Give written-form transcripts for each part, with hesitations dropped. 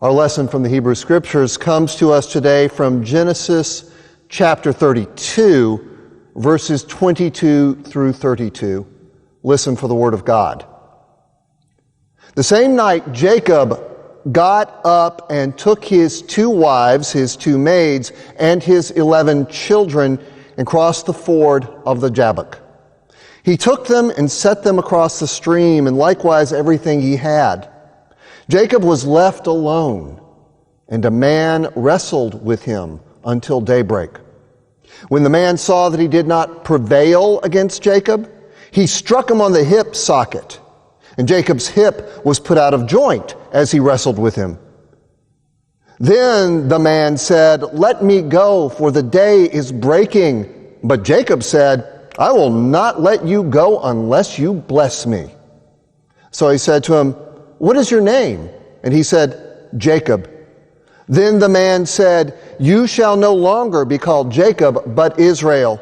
Our lesson from the Hebrew Scriptures comes to us today from Genesis chapter 32, verses 22 through 32. Listen for the word of God. The same night Jacob got up and took his 2 wives, his 2 maids, and his 11 children and crossed the ford of the Jabbok. He took them and set them across the stream, and likewise everything he had. Jacob was left alone, and a man wrestled with him until daybreak. When the man saw that he did not prevail against Jacob, he struck him on the hip socket, and Jacob's hip was put out of joint as he wrestled with him. Then the man said, "Let me go, for the day is breaking." But Jacob said, "I will not let you go unless you bless me." So he said to him, "What is your name?" And he said, "Jacob." Then the man said, "You shall no longer be called Jacob, but Israel,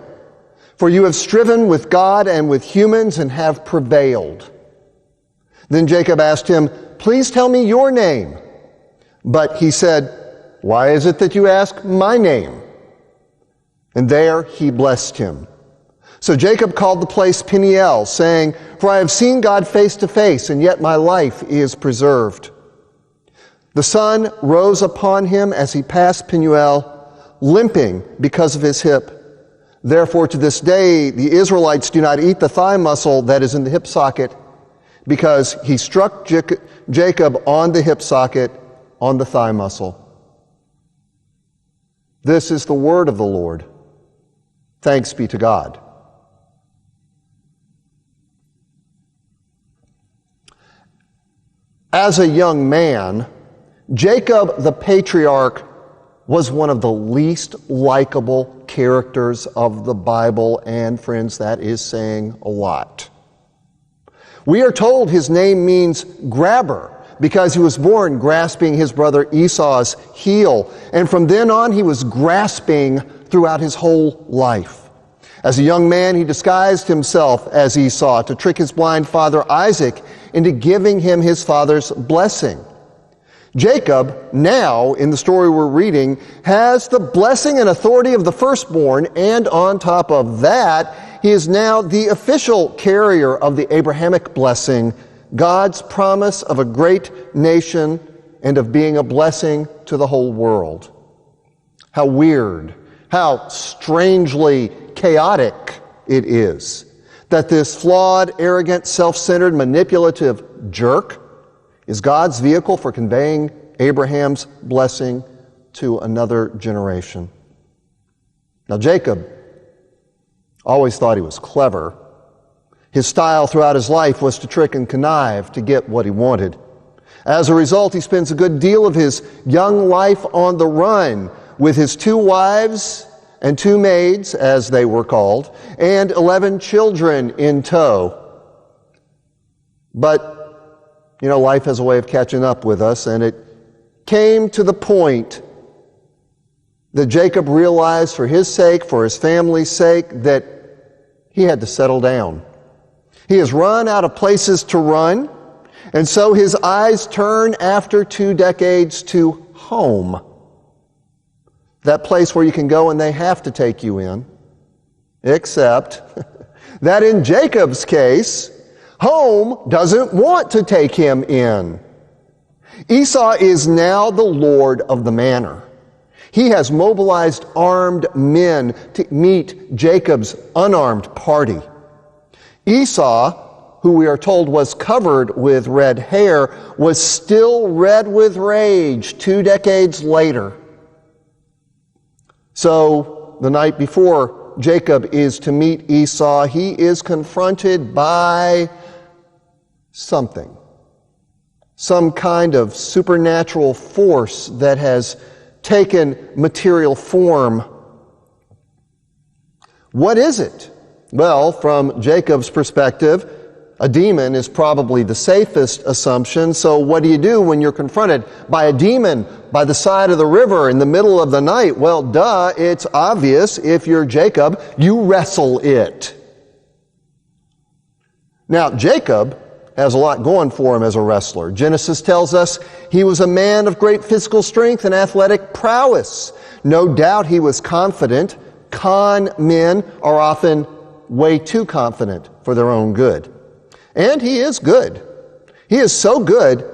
for you have striven with God and with humans and have prevailed." Then Jacob asked him, "Please tell me your name." But he said, "Why is it that you ask my name?" And there he blessed him. So Jacob called the place Peniel, saying, "For I have seen God face to face, and yet my life is preserved." The sun rose upon him as he passed Peniel, limping because of his hip. Therefore to this day the Israelites do not eat the thigh muscle that is in the hip socket, because he struck Jacob on the hip socket, on the thigh muscle. This is the word of the Lord. Thanks be to God. As a young man, Jacob the patriarch was one of the least likable characters of the Bible, and friends, that is saying a lot. We are told his name means grabber because he was born grasping his brother Esau's heel, and from then on he was grasping throughout his whole life. As a young man, he disguised himself as Esau to trick his blind father Isaac into giving him his father's blessing. Jacob, now, in the story we're reading, has the blessing and authority of the firstborn, and on top of that, he is now the official carrier of the Abrahamic blessing, God's promise of a great nation and of being a blessing to the whole world. How weird, how strangely chaotic it is that this flawed, arrogant, self-centered, manipulative jerk is God's vehicle for conveying Abraham's blessing to another generation. Now, Jacob always thought he was clever. His style throughout his life was to trick and connive to get what he wanted. As a result, he spends a good deal of his young life on the run with his 2 wives and 2 maids, as they were called, and 11 children in tow. But life has a way of catching up with us, and it came to the point that Jacob realized for his sake, for his family's sake, that he had to settle down. He has run out of places to run, and so his eyes turn after 2 decades to home. That place where you can go and they have to take you in. Except that in Jacob's case, home doesn't want to take him in. Esau is now the lord of the manor. He has mobilized armed men to meet Jacob's unarmed party. Esau, who we are told was covered with red hair, was still red with rage 2 decades later. So the night before Jacob is to meet Esau, he is confronted by something, some kind of supernatural force that has taken material form. What is it? Well, from Jacob's perspective, a demon is probably the safest assumption. So what do you do when you're confronted by a demon by the side of the river in the middle of the night? Well, duh, it's obvious. If you're Jacob, you wrestle it. Now, Jacob has a lot going for him as a wrestler. Genesis tells us he was a man of great physical strength and athletic prowess. No doubt he was confident. Con men are often way too confident for their own good. And he is good. He is so good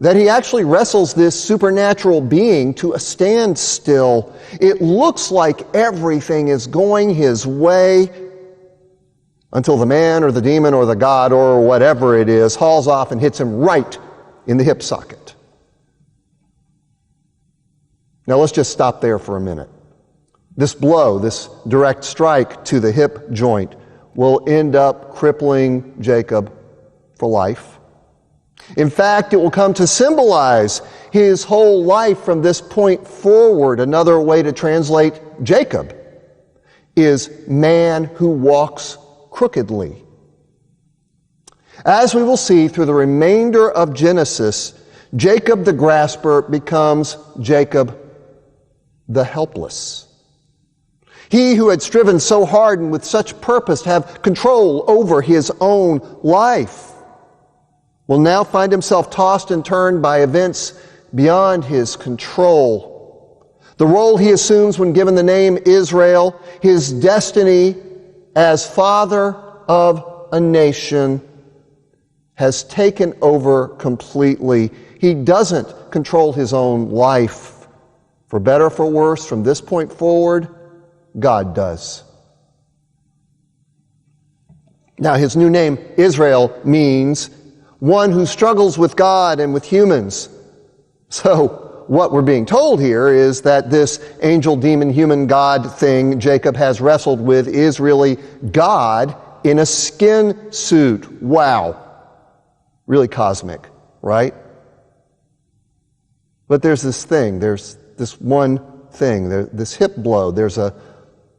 that he actually wrestles this supernatural being to a standstill. It looks like everything is going his way until the man or the demon or the god or whatever it is hauls off and hits him right in the hip socket. Now let's just stop there for a minute. This blow, this direct strike to the hip joint, will end up crippling Jacob for life. In fact, it will come to symbolize his whole life from this point forward. Another way to translate Jacob is man who walks crookedly. As we will see through the remainder of Genesis, Jacob the grasper becomes Jacob the helpless. He who had striven so hard and with such purpose to have control over his own life will now find himself tossed and turned by events beyond his control. The role he assumes when given the name Israel, his destiny as father of a nation, has taken over completely. He doesn't control his own life. For better or for worse, from this point forward, God does. Now, his new name, Israel, means one who struggles with God and with humans. So, what we're being told here is that this angel, demon, human, God thing Jacob has wrestled with is really God in a skin suit. Wow. Really cosmic, right? But there's this thing, there's this one thing, this hip blow, there's a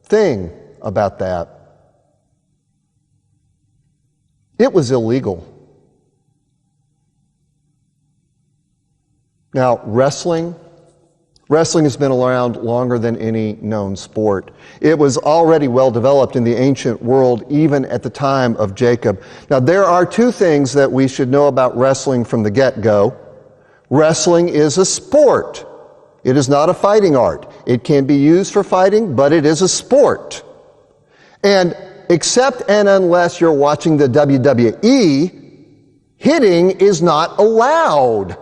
thing about that. It was illegal. Now, wrestling has been around longer than any known sport. It was already well developed in the ancient world, even at the time of Jacob. Now, there are two things that we should know about wrestling from the get-go. Wrestling is a sport. It is not a fighting art. It can be used for fighting, but it is a sport. And except and unless you're watching the WWE, hitting is not allowed.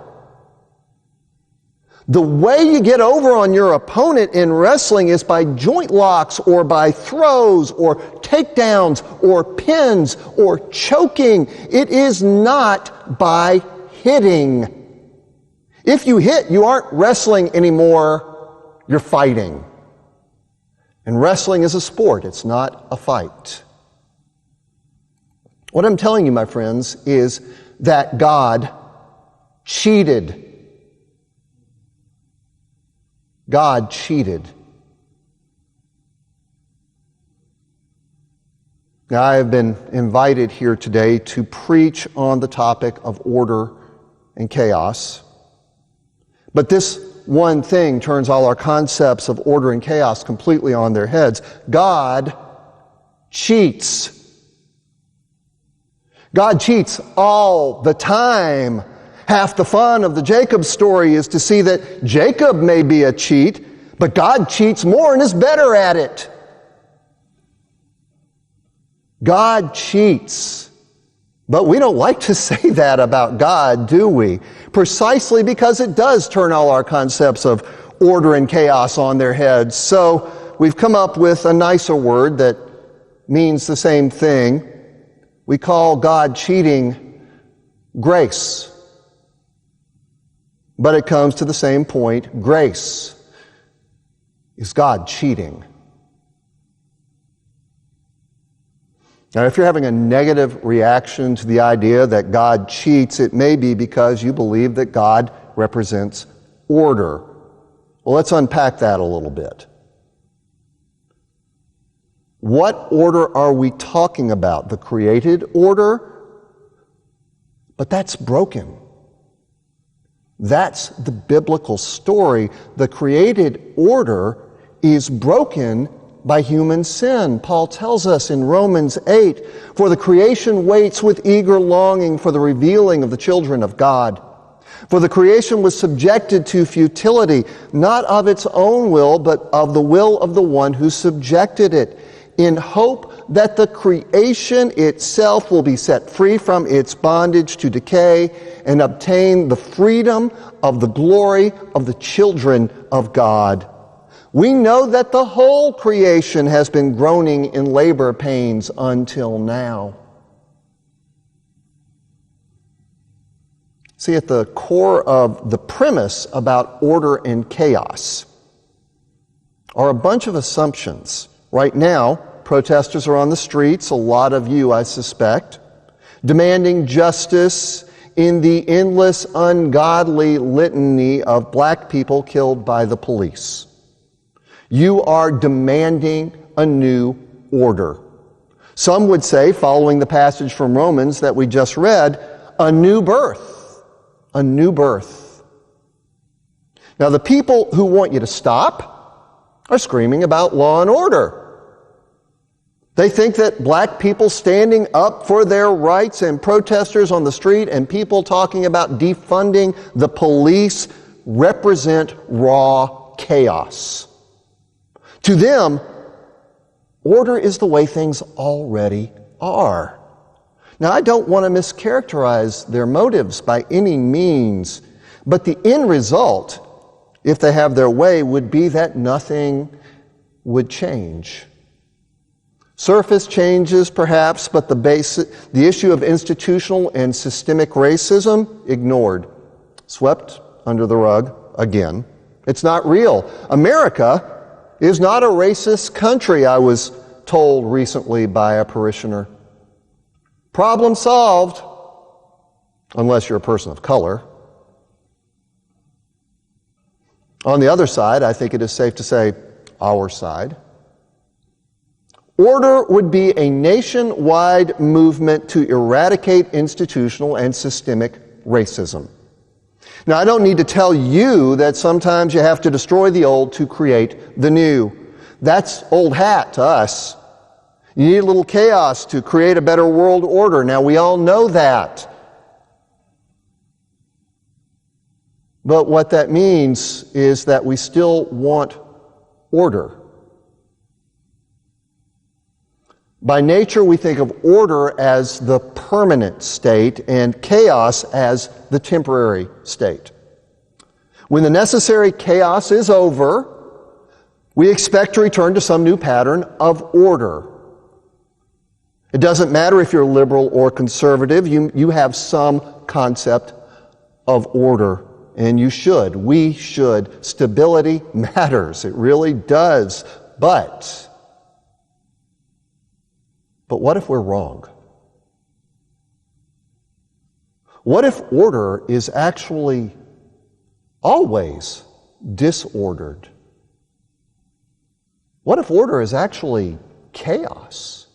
The way you get over on your opponent in wrestling is by joint locks or by throws or takedowns or pins or choking. It is not by hitting. If you hit, you aren't wrestling anymore, you're fighting. And wrestling is a sport, it's not a fight. What I'm telling you, my friends, is that God cheated. God cheated. Now, I have been invited here today to preach on the topic of order and chaos. But this one thing turns all our concepts of order and chaos completely on their heads. God cheats. God cheats all the time. Half the fun of the Jacob story is to see that Jacob may be a cheat, but God cheats more and is better at it. God cheats. But we don't like to say that about God, do we? Precisely because it does turn all our concepts of order and chaos on their heads. So we've come up with a nicer word that means the same thing. We call God cheating grace. But it comes to the same point. Grace. Is God cheating? Now, if you're having a negative reaction to the idea that God cheats, it may be because you believe that God represents order. Well, let's unpack that a little bit. What order are we talking about? The created order? But that's broken. That's the biblical story. The created order is broken by human sin. Paul tells us in Romans 8, "For the creation waits with eager longing for the revealing of the children of God. For the creation was subjected to futility, not of its own will, but of the will of the one who subjected it, in hope that the creation itself will be set free from its bondage to decay and obtain the freedom of the glory of the children of God. We know that the whole creation has been groaning in labor pains until now." See, at the core of the premise about order and chaos are a bunch of assumptions. Right now, protesters are on the streets, a lot of you, I suspect, demanding justice in the endless, ungodly litany of black people killed by the police. You are demanding a new order. Some would say, following the passage from Romans that we just read, a new birth. A new birth. Now, the people who want you to stop are screaming about law and order. They think that black people standing up for their rights and protesters on the street and people talking about defunding the police represent raw chaos. To them, order is the way things already are. Now, I don't want to mischaracterize their motives by any means, but the end result, if they have their way, would be that nothing would change. Surface changes, perhaps, but the issue of institutional and systemic racism, ignored, swept under the rug again. It's not real. America is not a racist country, I was told recently by a parishioner. Problem solved, unless you're a person of color. On the other side, I think it is safe to say, our side, order would be a nationwide movement to eradicate institutional and systemic racism. Now, I don't need to tell you that sometimes you have to destroy the old to create the new. That's old hat to us. You need a little chaos to create a better world order. Now, we all know that. But what that means is that we still want order. By nature, we think of order as the permanent state and chaos as the temporary state. When the necessary chaos is over, we expect to return to some new pattern of order. It doesn't matter if you're liberal or conservative, you have some concept of order, and you should. We should. Stability matters. It really does. But what if we're wrong? What if order is actually always disordered? What if order is actually chaos?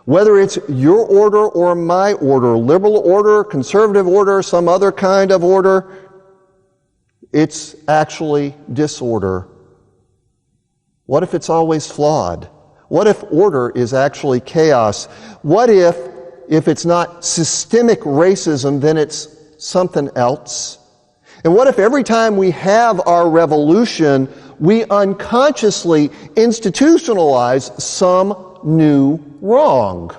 Whether it's your order or my order, liberal order, conservative order, some other kind of order, it's actually disorder. What if it's always flawed? What if order is actually chaos? What if it's not systemic racism, then it's something else? And what if every time we have our revolution, we unconsciously institutionalize some new wrong?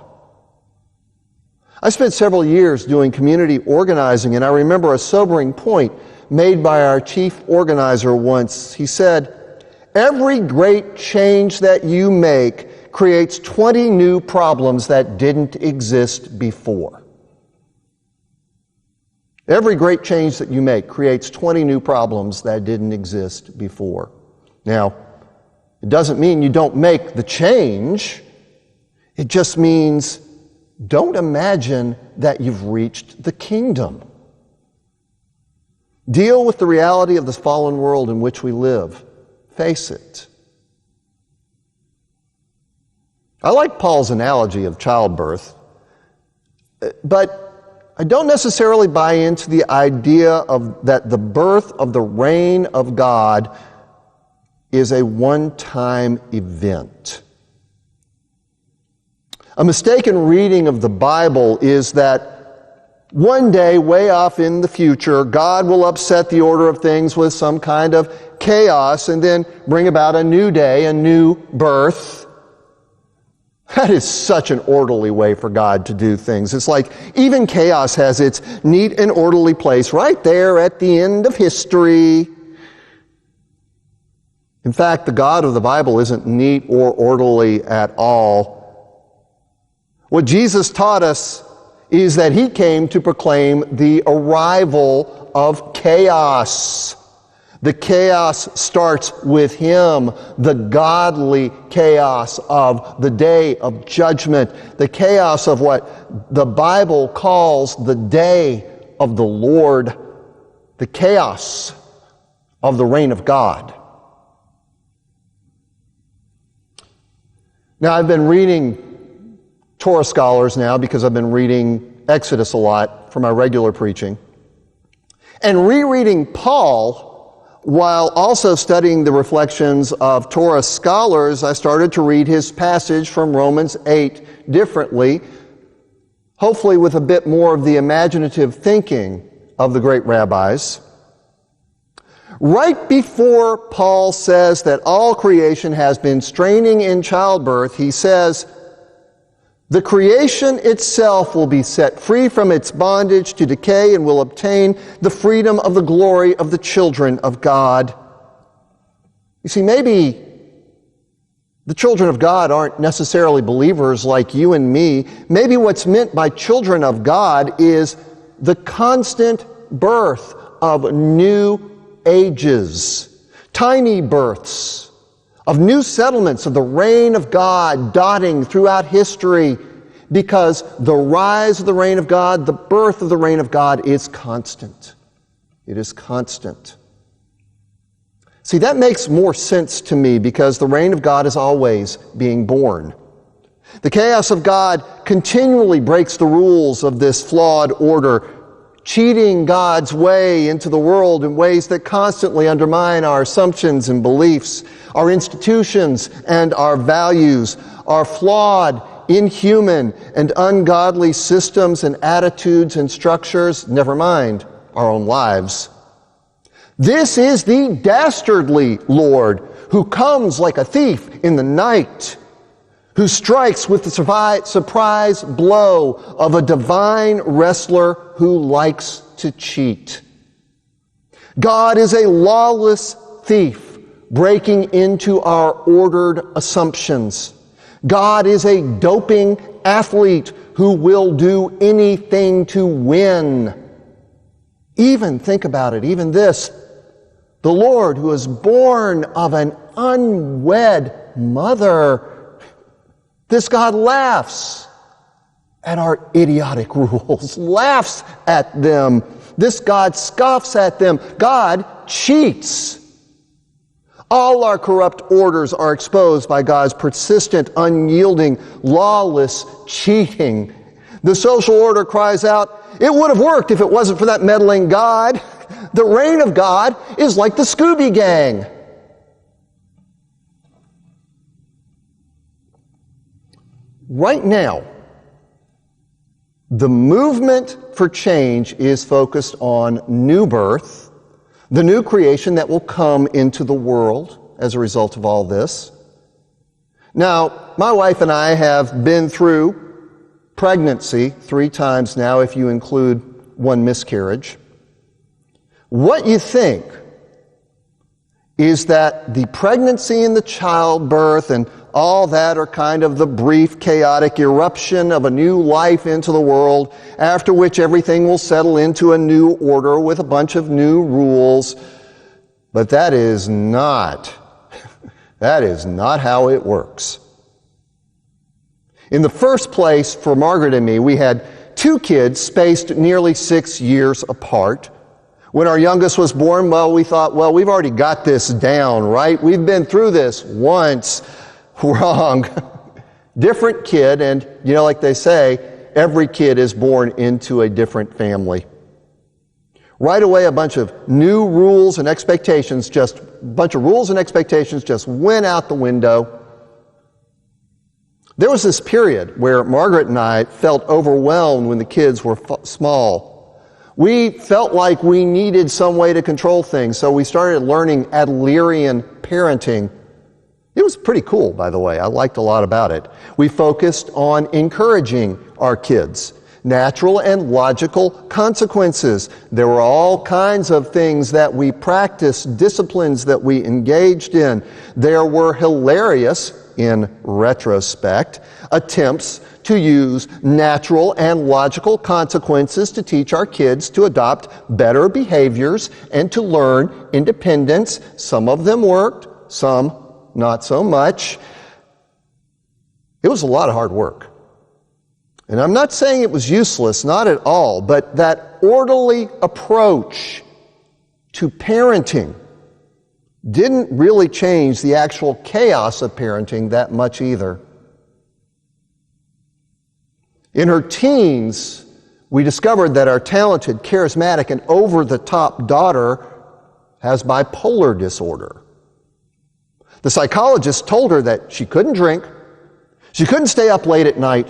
I spent several years doing community organizing, and I remember a sobering point made by our chief organizer once. He said, "Every great change that you make creates 20 new problems that didn't exist before." Every great change that you make creates 20 new problems that didn't exist before. Now, it doesn't mean you don't make the change. It just means don't imagine that you've reached the kingdom. Deal with the reality of this fallen world in which we live. Face it. I like Paul's analogy of childbirth, but I don't necessarily buy into the idea of that the birth of the reign of God is a one-time event. A mistaken reading of the Bible is that one day, way off in the future, God will upset the order of things with some kind of chaos and then bring about a new day, a new birth. That is such an orderly way for God to do things. It's like even chaos has its neat and orderly place right there at the end of history. In fact, the God of the Bible isn't neat or orderly at all. What Jesus taught us is that He came to proclaim the arrival of chaos. The chaos starts with Him, the godly chaos of the day of judgment, the chaos of what the Bible calls the day of the Lord, the chaos of the reign of God. Now, I've been reading Torah scholars now because I've been reading Exodus a lot for my regular preaching. And rereading Paul, while also studying the reflections of Torah scholars, I started to read his passage from Romans 8 differently, hopefully with a bit more of the imaginative thinking of the great rabbis. Right before Paul says that all creation has been straining in childbirth, he says, the creation itself will be set free from its bondage to decay and will obtain the freedom of the glory of the children of God. You see, maybe the children of God aren't necessarily believers like you and me. Maybe what's meant by children of God is the constant birth of new ages, tiny births of new settlements of the reign of God dotting throughout history, because the rise of the reign of God, the birth of the reign of God is constant. It is constant. See, that makes more sense to me because the reign of God is always being born. The chaos of God continually breaks the rules of this flawed order, cheating God's way into the world in ways that constantly undermine our assumptions and beliefs. Our institutions and our values, our flawed, inhuman, and ungodly systems and attitudes and structures, never mind our own lives. This is the dastardly Lord who comes like a thief in the night, who strikes with the surprise blow of a divine wrestler who likes to cheat. God is a lawless thief breaking into our ordered assumptions. God is a doping athlete who will do anything to win. Even, think about it, even this, the Lord who is born of an unwed mother. This God laughs at our idiotic rules, laughs at them. This God scoffs at them. God cheats. All our corrupt orders are exposed by God's persistent, unyielding, lawless cheating. The social order cries out, it would have worked if it wasn't for that meddling God. The reign of God is like the Scooby Gang. Right now, the movement for change is focused on new birth, the new creation that will come into the world as a result of all this. Now, my wife and I have been through pregnancy 3 times now, if you include 1 miscarriage. What you think is that the pregnancy and the childbirth and all that are kind of the brief, chaotic eruption of a new life into the world, after which everything will settle into a new order with a bunch of new rules. But that is not how it works. In the first place, for Margaret and me, we had 2 kids spaced nearly 6 years apart. When our youngest was born, we thought, we've already got this down, right? We've been through this once. Wrong. Different kid, and like they say, every kid is born into a different family. Right away, a bunch of new rules and expectations just bunch of rules and expectations just went out the window. There was this period where Margaret and I felt overwhelmed when the kids were small. We felt like we needed some way to control things, so we started learning Adlerian parenting. It was pretty cool, by the way. I liked a lot about it. We focused on encouraging our kids. Natural and logical consequences. There were all kinds of things that we practiced, disciplines that we engaged in. There were hilarious, in retrospect, attempts to use natural and logical consequences to teach our kids to adopt better behaviors and to learn independence. Some of them worked, some not so much. It was a lot of hard work. And I'm not saying it was useless, not at all, but that orderly approach to parenting didn't really change the actual chaos of parenting that much either. In her teens, we discovered that our talented, charismatic, and over-the-top daughter has bipolar disorder. The psychologist told her that she couldn't drink, she couldn't stay up late at night,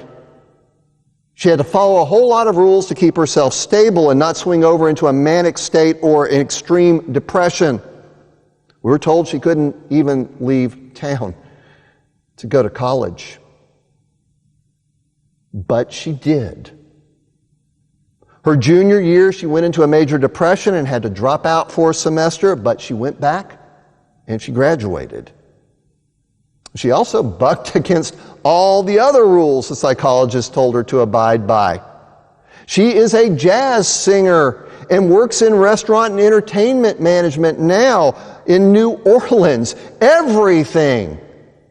she had to follow a whole lot of rules to keep herself stable and not swing over into a manic state or an extreme depression. We were told she couldn't even leave town to go to college. But she did. Her junior year, she went into a major depression and had to drop out for a semester, but she went back and she graduated. She also bucked against all the other rules the psychologist told her to abide by. She is a jazz singer and works in restaurant and entertainment management now in New Orleans. Everything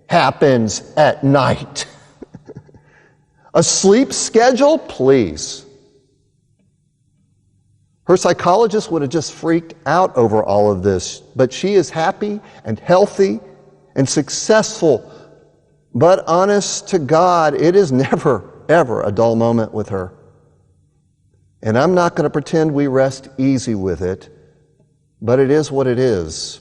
happens at night. A sleep schedule? Please. Her psychologist would have just freaked out over all of this, but she is happy and healthy and successful. But honest to God, it is never, ever a dull moment with her. And I'm not going to pretend we rest easy with it, but it is what it is.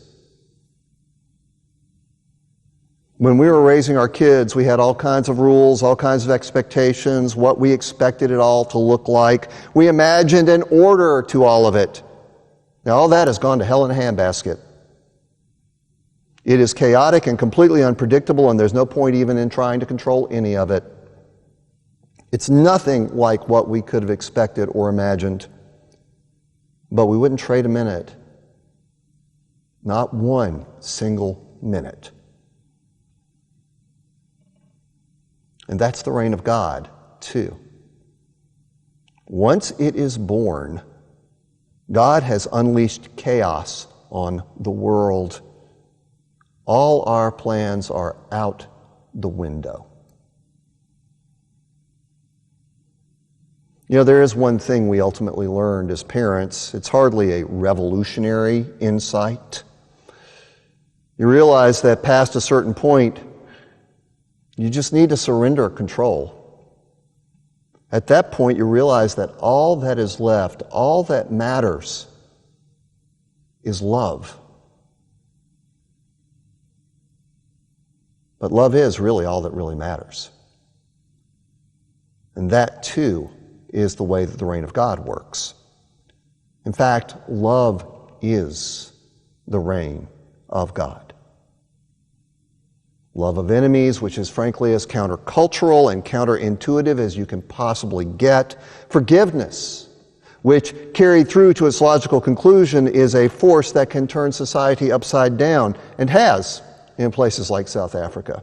When we were raising our kids, we had all kinds of rules, all kinds of expectations, what we expected it all to look like. We imagined an order to all of it. Now, all that has gone to hell in a handbasket. It is chaotic and completely unpredictable, and there's no point even in trying to control any of it. It's nothing like what we could have expected or imagined, but we wouldn't trade a minute. Not one single minute. And that's the reign of God, too. Once it is born, God has unleashed chaos on the world. All our plans are out the window. You know, there is one thing we ultimately learned as parents. It's hardly a revolutionary insight. You realize that past a certain point, you just need to surrender control. At that point, you realize that all that is left, all that matters, is love. But love is really all that really matters. And that, too, is the way that the reign of God works. In fact, love is the reign of God. Love of enemies, which is frankly as countercultural and counterintuitive as you can possibly get. Forgiveness, which carried through to its logical conclusion is a force that can turn society upside down, and has in places like South Africa.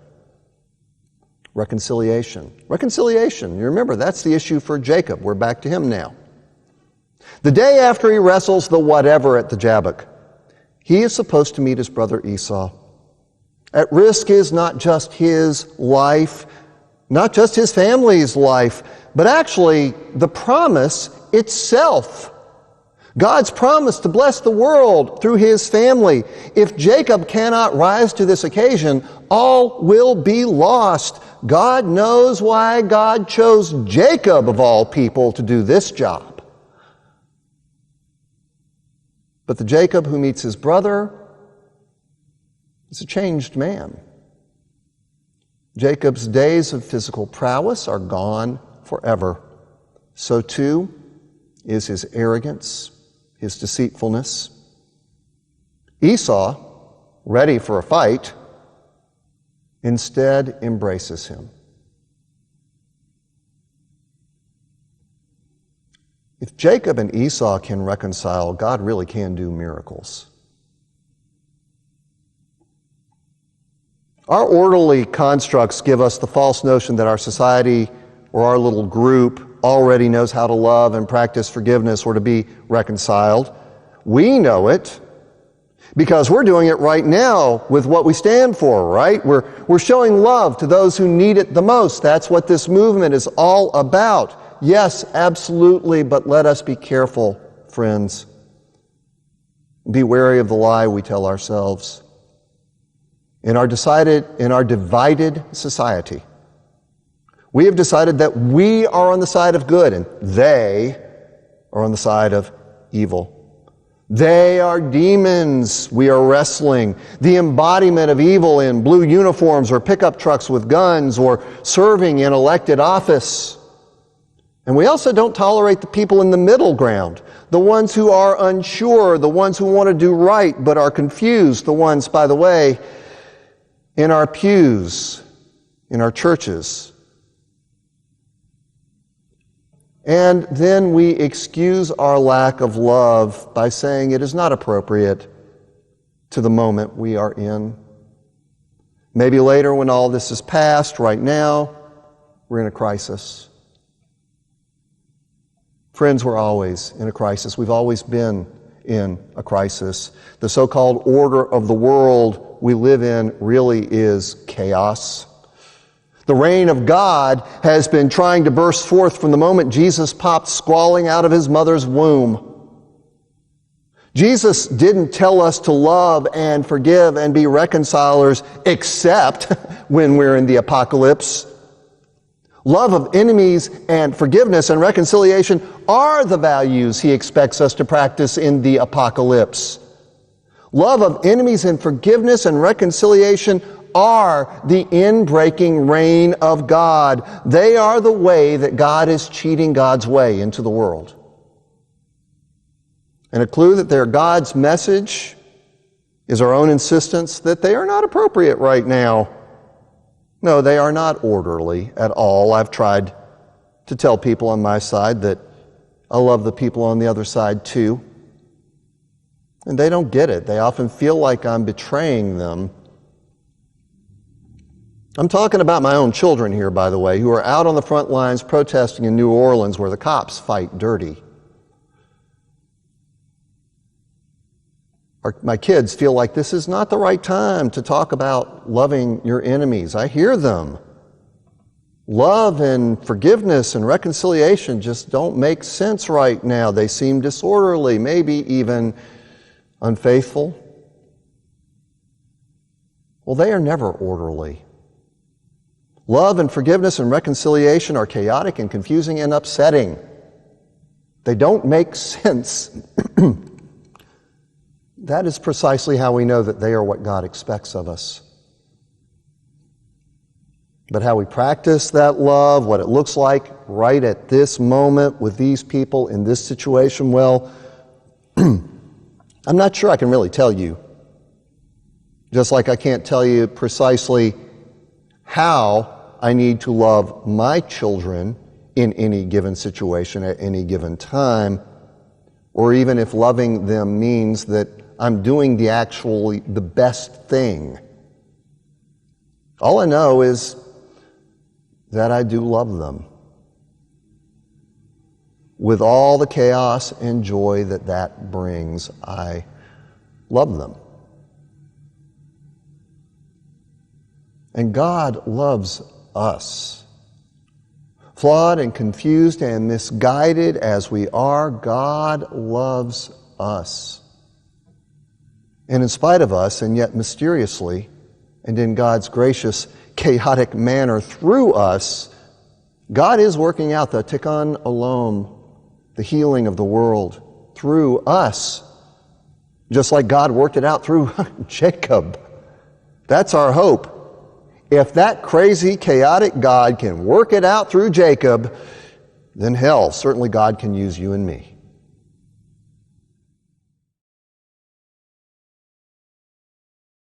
Reconciliation. Reconciliation. You remember, that's the issue for Jacob. We're back to him now. The day after he wrestles the whatever at the Jabbok, he is supposed to meet his brother Esau. At risk is not just his life, not just his family's life, but actually the promise itself. God's promise to bless the world through his family. If Jacob cannot rise to this occasion, all will be lost. God knows why God chose Jacob of all people to do this job. But the Jacob who meets his brother is a changed man. Jacob's days of physical prowess are gone forever. So too is his arrogance, his deceitfulness. Esau, ready for a fight, instead embraces him. If Jacob and Esau can reconcile, God really can do miracles. Our orderly constructs give us the false notion that our society or our little group already knows how to love and practice forgiveness or to be reconciled. We know it because we're doing it right now with what we stand for, right? We're showing love to those who need it the most. That's what this movement is all about. Yes, absolutely, but let us be careful, friends. Be wary of the lie we tell ourselves. In our divided society, we have decided that we are on the side of good and they are on the side of evil. They are demons we are wrestling, the embodiment of evil in blue uniforms or pickup trucks with guns or serving in elected office. And we also don't tolerate the people in the middle ground, the ones who are unsure, the ones who want to do right but are confused, the ones, by the way, in our pews, in our churches. And then we excuse our lack of love by saying it is not appropriate to the moment we are in. Maybe later when all this is past, right now, we're in a crisis. Friends, we're always in a crisis. We've always been in a crisis. The so-called order of the world we live in really is chaos. The reign of God has been trying to burst forth from the moment Jesus popped squalling out of his mother's womb. Jesus didn't tell us to love and forgive and be reconcilers except when we're in the apocalypse. Love of enemies and forgiveness and reconciliation are the values he expects us to practice in the apocalypse. Love of enemies and forgiveness and reconciliation are the in-breaking reign of God. They are the way that God is cheating God's way into the world. And a clue that they're God's message is our own insistence that they are not appropriate right now. No, they are not orderly at all. I've tried to tell people on my side that I love the people on the other side too. And they don't get it. They often feel like I'm betraying them. I'm talking about my own children here, by the way, who are out on the front lines protesting in New Orleans where the cops fight dirty. My kids feel like this is not the right time to talk about loving your enemies. I hear them. Love and forgiveness and reconciliation just don't make sense right now. They seem disorderly, maybe even unfaithful. Well, they are never orderly. Love and forgiveness and reconciliation are chaotic and confusing and upsetting. They don't make sense. That is precisely how we know that they are what God expects of us. But how we practice that love, what it looks like right at this moment with these people in this situation, well, I'm not sure I can really tell you. Just like I can't tell you precisely how I need to love my children in any given situation at any given time, or even if loving them means that I'm doing the best thing. All I know is that I do love them with all the chaos and joy that brings. I love them. And God loves us. Flawed and confused and misguided as we are, God loves us. And in spite of us, and yet mysteriously, and in God's gracious, chaotic manner through us, God is working out the tikkun olam, the healing of the world, through us. Just like God worked it out through Jacob. That's our hope. If that crazy, chaotic God can work it out through Jacob, then hell, certainly God can use you and me.